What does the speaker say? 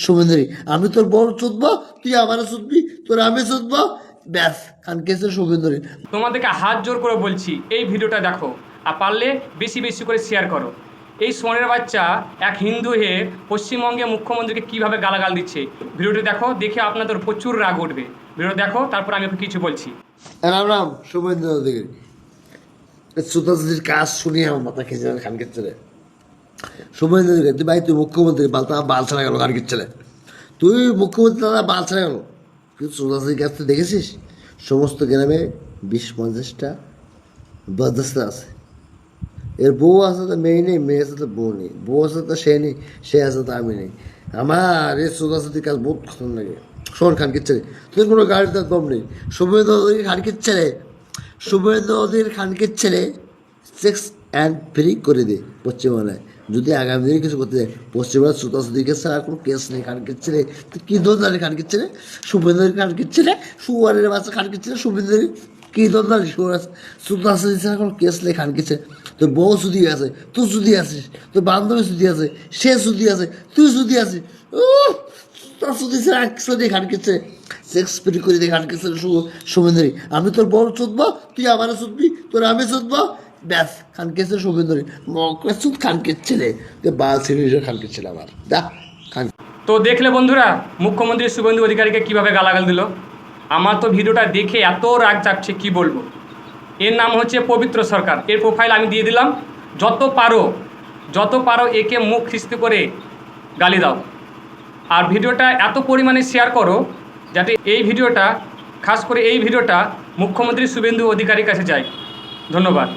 শুভেন্দুরি, আমি তোর বড় চোদবা, তুই আমারে চোদবি, তোর আমি চোদবা, ব্যাস খান কেসে শুভেন্দুরি। তোমাদেরকে হাত জোর করে বলছি এই ভিডিওটা দেখো, আর পারলে বেশি বেশি করে শেয়ার করো। এই সোনের বাচ্চা এক হিন্দু হয়ে পশ্চিমবঙ্গে মুখ্যমন্ত্রীকে কিভাবে গালাগাল দিচ্ছে, ভিডিওটি দেখো, দেখে আপনাদের প্রচুর রাগ উঠবে। ভিডিও দেখো, তারপর আমি কিছু বলছি। রাম রাম শুভেন্দু অধিকারী, সুতাজির কাজ শুনিয়ে আমার মাথা খেয়ে যাবে খানকের ছেলে। শুভেন্দু অধিকারী, তুই ভাই তুই মুখ্যমন্ত্রী, বালতা বাল ছাড়া গেল খানকের ছেলে, তুই মুখ্যমন্ত্রী দাদা বাল ছাড়া গেল। কিন্তু সুতাজির কাজ তুই দেখেছিস? সমস্ত গ্রামে 20-50টা বরদাস্ত আছে। এর বউ আছে তো মেয়ে নেই, মেয়ে আছে তো বউ নেই, বউ আছে তো সে নেই, সে আছে তো আমি নেই। আমার এই সুতাজির কাজ বহুত পছন্দ লাগে। শোন খানকের ছেলে, তুই কোনো গাড়িতে দম নেই। শুভেন্দু অধিকারী খানকের ছেলে, শুভেন্দু অধিকারী খানকের ছেলে সেক্স অ্যান্ড ফ্রি করে দে পশ্চিমবাংলায়। যদি আগামী দিনে কিছু করতে যায়, পশ্চিমবাংলার সুতাসুদি কেস ছাড়া কোনো কেস নেই খানকের ছেলে। তুই কী দোষ খানকের ছেলে? শুভেন্দু খানকের ছেলে, সুয়ারের বাচ্চা খানকের ছেলে, শুভেন্দু কী দোষ সুতাসুদি ছাড়া কোনো কেস নেই খানকের ছেলে। তোর বউ শুধু আছে, তুই শুধু আছিস, তোর বান্ধবী শুধু আছে, সে শুধু আছে, তুই শুধু আছিস। তোর শুধু ছাড়া একশো দিয়ে খানকের ছেলে সেক্স ফ্রি করে দিয়ে খানকের ছেলে শুভেন্দুরি, আমি তোর বড় চোদবা, তুই আমারে চোদবি, তোর আমি চোদবা, ব্যাস খানকের ছেলে শুভেন্দুরি, মকসুদ খানকের ছেলে, তুই বাল ছেলে খানকের ছেলে আমার দা খান। তো দেখলে বন্ধুরা, মুখ্যমন্ত্রী শুভেন্দু অধিকারীকে কিভাবে গালাগাল দিল। আমার তো ভিডিওটা দেখে এত রাগ চাপছে কি বলবো। এর নাম হচ্ছে পবিত্র সরকার, এর প্রোফাইল আমি দিয়ে দিলাম। যত পারো একে মুখ খিস্তি করে গালি দাও, আর ভিডিওটা এত পরিমাণে শেয়ার করো যাতে এই ভিডিওটা, খাস করে এই ভিডিওটা মুখ্যমন্ত্রী শুভেন্দু অধিকারীর কাছে যায়। ধন্যবাদ।